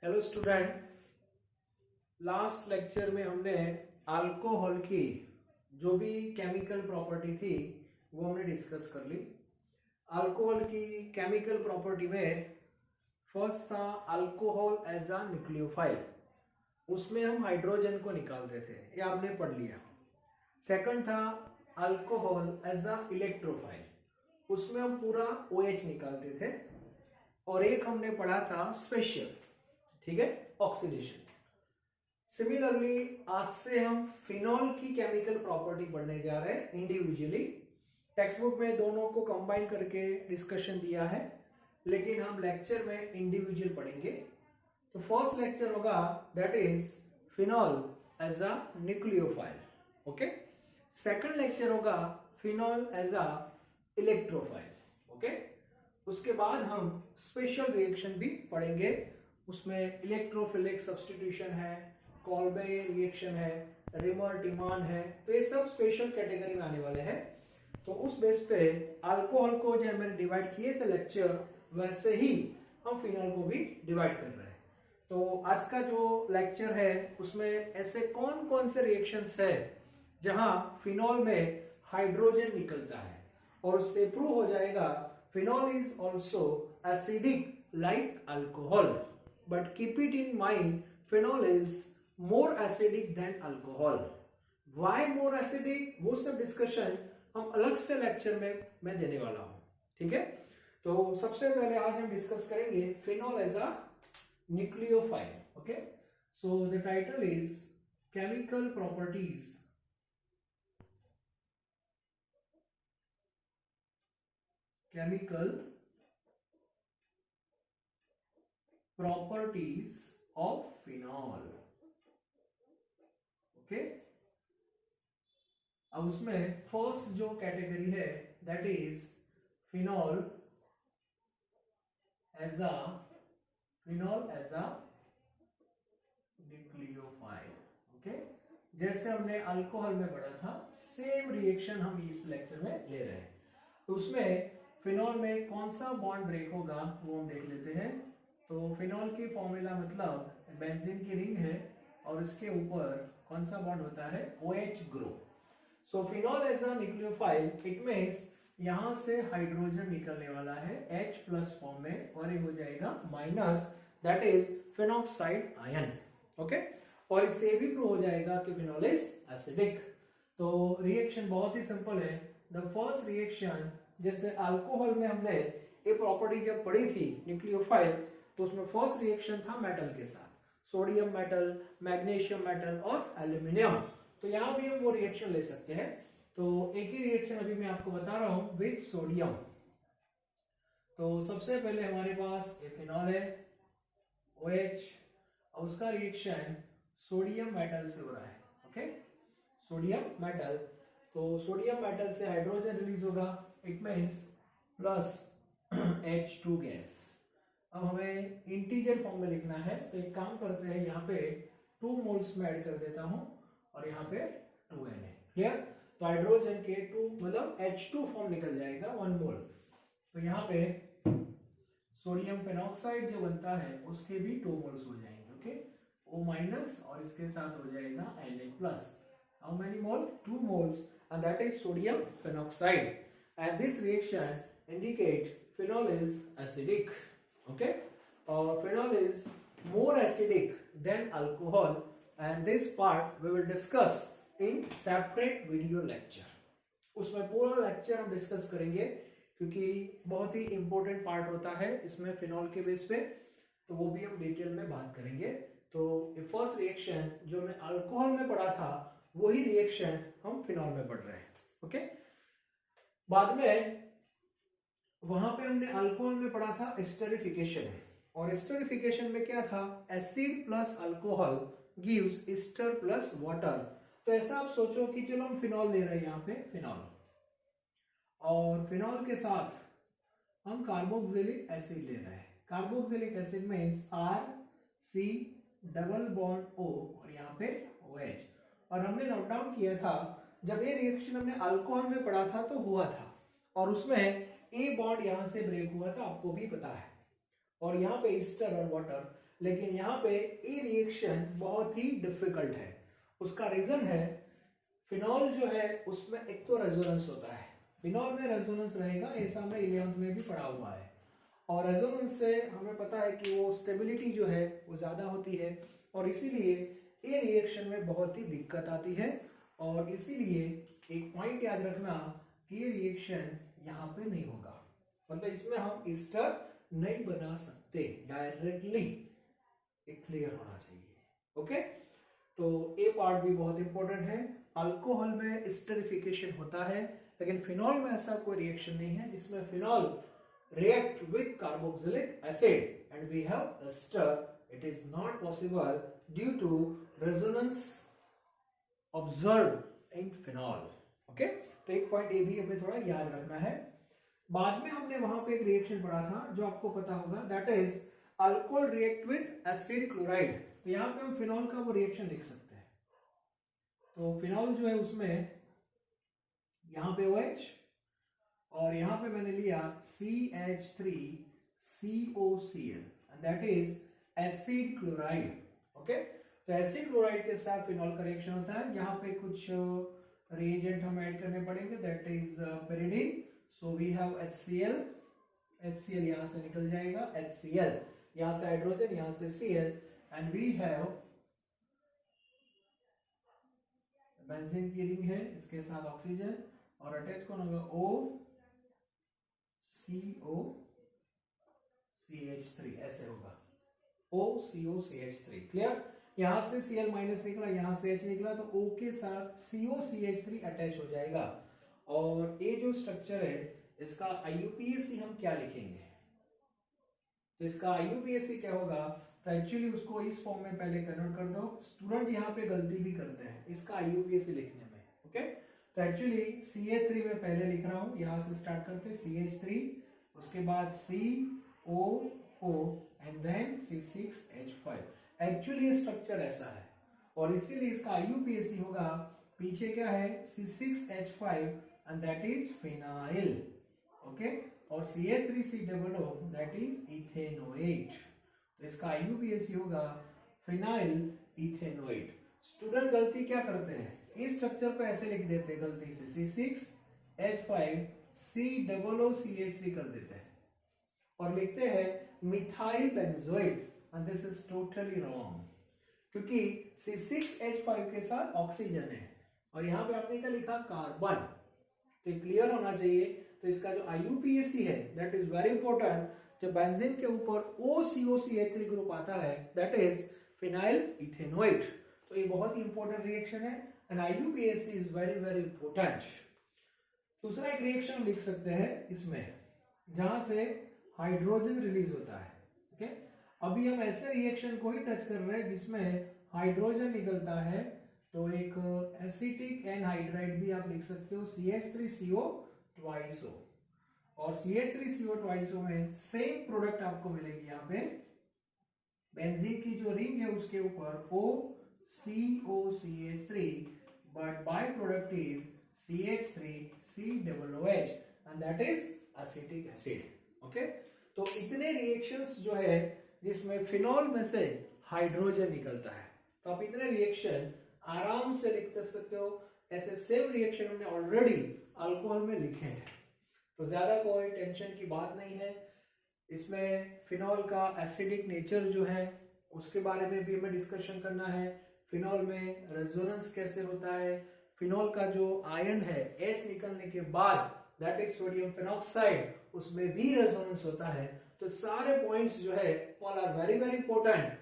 Hello student, last lecture में हमने alcohol की जो भी केमिकल प्रॉपर्टी थी वो हमने डिस्कस कर ली। अल्कोहल की केमिकल प्रॉपर्टी में फर्स्ट था अल्कोहल एज अ न्यूक्लियोफाइल, उसमें हम हाइड्रोजन को निकालते थे, ये आपने पढ़ लिया। सेकंड था अल्कोहल एज अ इलेक्ट्रोफाइल, उसमें हम पूरा OH निकालते थे। और एक हमने पढ़ा था स्पेशल, ठीक है, ऑक्सीडेशन। सिमिलरली आज से हम फिनॉल की केमिकल प्रॉपर्टी पढ़ने जा रहे हैं इंडिविजुअली। टेक्स्ट बुक में दोनों को कंबाइन करके डिस्कशन दिया है, लेकिन हम लेक्चर में इंडिविजुअल पढ़ेंगे। तो फर्स्ट लेक्चर होगा that is phenol as a nucleophile, okay. Second lecture होगा phenol as a electrophile, okay. उसके बाद हम स्पेशल रिएक्शन भी पढ़ेंगे, उसमें इलेक्ट्रोफिलिक सब्स्टिट्यूशन है, कॉल्बे रिएक्शन है, रिमर टिमान है, तो ये सब स्पेशल कैटेगरी में आने वाले हैं। तो उस बेस पे अल्कोहल को जो मैंने डिवाइड किए थे लेक्चर, वैसे ही हम फिनॉल को भी डिवाइड कर रहे हैं। तो आज का जो लेक्चर है उसमें ऐसे कौन कौन से रिएक्शंस है जहां फिनॉल में हाइड्रोजन निकलता है और उससे प्रूव हो जाएगा phenol is also acidic like alcohol, but keep it in mind phenol is more acidic than alcohol. Why more acidic? वो सब डिस्कशन हम अलग से लेक्चर में मैं देने वाला हूं, ठीक है। तो सबसे पहले आज हम डिस्कस करेंगे phenol as a nucleophile, okay. So the title is chemical properties of phenol, okay. अब उसमें फर्स्ट जो कैटेगरी है that is phenol as a nucleophile, okay. जैसे हमने अल्कोहल में पढ़ा था, सेम रिएक्शन हम इस लेक्चर में ले रहे हैं। तो उसमें फिनॉल में कौन सा बॉन्ड ब्रेक होगा वो हम देख लेते हैं। तो फिनॉल की फॉर्मूला मतलब बेंजीन की रिंग है और इसके ऊपर कौन सा बॉन्ड होता है, OH group. So phenol as a nucleophile it means यहां से हाइड्रोजन निकलने वाला है H प्लस फॉर्म में और ये हो जाएगा minus, that is phenoxide ion, okay. और इससे भी प्रूव हो जाएगा कि फिनॉल इज एसिडिक। तो रिएक्शन बहुत ही सिंपल है। द फर्स्ट रिएक्शन, जैसे अल्कोहल में हमने ये प्रॉपर्टी जब पढ़ी थी न्यूक्लियोफाइल, तो उसमें फर्स्ट रिएक्शन था मेटल के साथ, सोडियम मेटल, मैग्नीशियम मेटल और एल्यूमिनियम। तो यहाँ भी हम वो रिएक्शन ले सकते हैं। तो एक ही रिएक्शन अभी मैं आपको बता रहा हूं विद सोडियम। तो सबसे पहले हमारे पास फिनॉल है OH और उसका रिएक्शन सोडियम मेटल से हो रहा है, ओके। सोडियम मेटल, तो सोडियम मेटल से हाइड्रोजन रिलीज होगा, it means plus H2 gas. अब हमें इंटीजर फॉर्म में लिखना है, तो एक काम करते हैं, यहाँ पे 2 मोल्स में ऐड कर देता हूं और यहाँ पे 2Na, क्लियर। तो हाइड्रोजन के 2 मतलब H2 फॉर्म निकल जाएगा 1 मोल। तो यहाँ पे सोडियम फेनॉक्साइड जो बनता है उसके भी 2 मोल्स हो जाएंगे, ओके। O माइनस और इसके साथ हो जाएगा Na plus. How many mole, 2 moles, and that is sodium phenoxide, and this reaction indicate phenol is acidic, okay. Phenol is more acidic than alcohol, and this part we will discuss in separate video lecture. उसमें पूरा lecture हम discuss करेंगे क्योंकि बहुत ही important part होता है इसमें phenol के बेस पे, तो वो भी हम डिटेल में बात करेंगे। तो फर्स्ट रिएक्शन जो हमने अल्कोहल में पढ़ा था वही रिएक्शन हम फिनॉल में पढ़ रहे हैं, ओके। बाद में वहां पे हमने अल्कोहल में पढ़ा था एस्टरिफिकेशन, और एस्टरिफिकेशन में क्या था, acid plus alcohol gives ester plus water. तो ऐसा आप सोचो कि चलो हम फिनॉल ले रहे हैं, यहाँ पे फिनॉल, और फिनॉल के साथ हम कार्बोक्सिलिक एसिड ले रहे हैं। Carboxylic acid means RC double bond O और यहाँ पे OH। और हमने नोट डाउन किया था जब ये रिएक्शन हमने अल्कोहल में पढ़ा था तो हुआ था, और उसमें A बॉन्ड यहां से ब्रेक हुआ था, आपको भी पता है। और यहाँ पे ईस्टर और वाटर, लेकिन यहाँ पे ये रिएक्शन बहुत ही डिफिकल्ट है। उसका रीजन है फिनॉल जो है उसमें एक तो रेजोनेंस होता है, फिनॉल में रेजोनेंस रहेगा, ऐसा हमने 11th में भी पढ़ा हुआ है। और रेजोनेंस से हमें पता है कि वो स्टेबिलिटी जो है वो ज्यादा होती है, और इसीलिए ये रिएक्शन में बहुत ही दिक्कत आती है। और इसीलिए एक पॉइंट याद रखना कि ये रिएक्शन यहाँ पे नहीं होगा, मतलब इसमें हम ईस्टर नहीं बना सकते डायरेक्टली, एक क्लियर होना चाहिए। ओके, तो ये पार्ट भी बहुत इंपॉर्टेंट है। अल्कोहल में एस्टरिफिकेशन होता है, लेकिन फिनॉल में ऐसा कोई रिएक्शन नहीं है जिसमें phenol react with carboxylic acid and we have ester. It is not possible due to resonance observed in phenol. Okay, तो एक पॉइंट ये भी हमें थोड़ा याद रखना है। बाद में हमने वहां पे एक रिएक्शन पढ़ा था जो आपको पता होगा, that is alcohol react with acid chloride. तो यहाँ पे हम फिनॉल का वो रिएक्शन लिख सकते हैं। तो फिनॉल जो है उसमें यहाँ पे OH और यहाँ पे मैंने लिया CH3COCl and that is acid chloride. Okay, तो एसिड क्लोराइड के साथ फिनॉल का रिएक्शन होता है। यहाँ पे कुछ रिएजेंट हम ऐड करने पड़ेंगे, that is pyridine. So we have HCl, HCl यहाँ से निकल जाएगा, HCl यहाँ से हाइड्रोजन, यहाँ से Cl and we have benzene की रिंग है, इसके साथ ऑक्सीजन और अटैच कौन होगा OCOCH3 ऐसे होगा, OCOCH3। क्लियर, यहां से Cl माइनस निकला, यहां से H निकला, तो O के साथ COCH3 अटैच हो जाएगा। और ये जो स्ट्रक्चर है इसका IUPAC हम क्या लिखेंगे, तो इसका IUPAC क्या होगा, तो एक्चुअली उसको इस फॉर्म में पहले कन्वर्ट कर दो। स्टूडेंट यहाँ पे गलती भी करते हैं इसका IUPAC लिखने में। ओके, तो एक्चुअली CH3 में पहले लिख रहा हूँ, यहाँ से स्टार्ट करते हैं CH3, उसके बाद COO and then C6H5। Actually ये स्ट्रक्चर ऐसा है और इसीलिए इसका IUPAC होगा, पीछे क्या है C6H5 and that is phenyl. Okay, और CH3COO दैट इज इथेनोएट। तो इसका IUPAC होगा फिनाइल इथेनोएट। स्टूडेंट गलती क्या करते हैं, इस स्ट्रक्चर को ऐसे लिख देते हैं गलती से, C6H5COOCH3 कर देते हैं और लिखते हैं methyl benzoate and this is totally wrong, क्योंकि C6H5 के साथ ऑक्सीजन है और यहाँ पे आपने क्या लिखा कार्बन, तो क्लियर होना चाहिए। तो इसका जो IUPAC है दैट इज वेरी इंपॉर्टेंट, जब बेंजीन के ऊपर OCOCH3 ग्रुप आता है दैट इज फिनाइल इथेनोएट। तो ये बहुत ही इंपॉर्टेंट रिएक्शन है and IUPAC is very very important. दूसरा एक रिएक्शन लिख सकते हैं इसमें जहां से हाइड्रोजन रिलीज होता है। ओके, अभी हम ऐसे रिएक्शन को ही टच कर रहे हैं जिसमें हाइड्रोजन निकलता है, तो एक एसिटिक एनहाइड्राइड भी आप लिख सकते हो, CH3CO ट्वाइस O, और CH3CO ट्वाइस O में सेम प्रोडक्ट आपको मिलेगी। यहाँ पे बेंजीन की जो रिंग है उसके ऊपर OCOCH3 but by product is CH3COOH and that is acetic acid. Okay, तो इतने रिएक्शंस जो है जिसमें फिनॉल में से हाइड्रोजन निकलता है, तो आप इतने रिएक्शन आराम से लिख सकते हो। ऐसे सेम रिएक्शन हमने ऑलरेडी अल्कोहल में लिखे हैं, तो ज्यादा कोई टेंशन की बात नहीं है। इसमें फिनॉल का एसिडिक नेचर जो है उसके बारे में भी हमें डिस्कशन करना है। फिनॉल में रेजोनेंस कैसे होता है, फिनॉल का जो आयन है H निकलने के बाद दैट इज सोडियम फेनॉक्साइड, उसमें भी रेजोनेंस होता है। तो सारे पॉइंट्स जो है all are very very important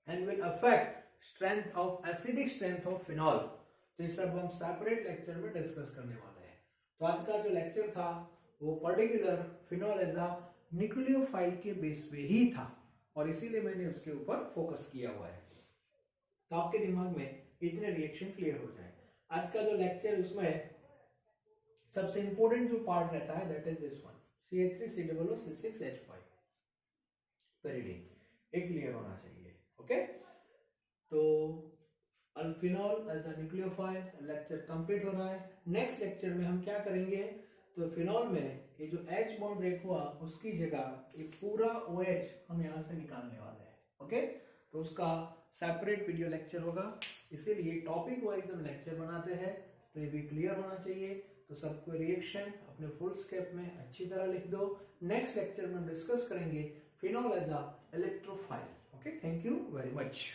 and will affect strength of acidic strength of phenol. तो ये सब हम सेपरेट लेक्चर में डिस्कस करने वाले हैं। तो आज का जो लेक्चर था वो particular phenol as a nucleophile के बेस पे ही था और इसीलिए मैंने उसके ऊपर फोकस किया हुआ है, तो आपके दिमाग में इतने रिएक्शन क्लियर हो जाए। आज का जो लेक्चर उसमें सबसे इंपॉर्टेंट जो पार्ट रहता है that is this one, CH3COO C6H5 pyridine, एक क्लियर होना चाहिए। ओके, तो अल्फिनॉल as a nucleophile lecture complete हो रहा है। नेक्स्ट लेक्चर में हम क्या करेंगे, तो फिनॉल में ये जो H बॉन्ड ब्रेक हुआ उसकी जगह ये पूरा OH हम यहाँ से निकालने वाले हैं। ओके, तो उसका सेपरेट वीडियो लेक्चर होगा, इसीलिए टॉपिक वाइज हम लेक्चर बनाते हैं, तो ये भी क्लियर होना चाहिए। तो सबको रिएक्शन अपने फुल स्केप में अच्छी तरह लिख दो। नेक्स्ट लेक्चर में हम डिस्कस करेंगे phenol as a electrophile. Okay, thank you very much.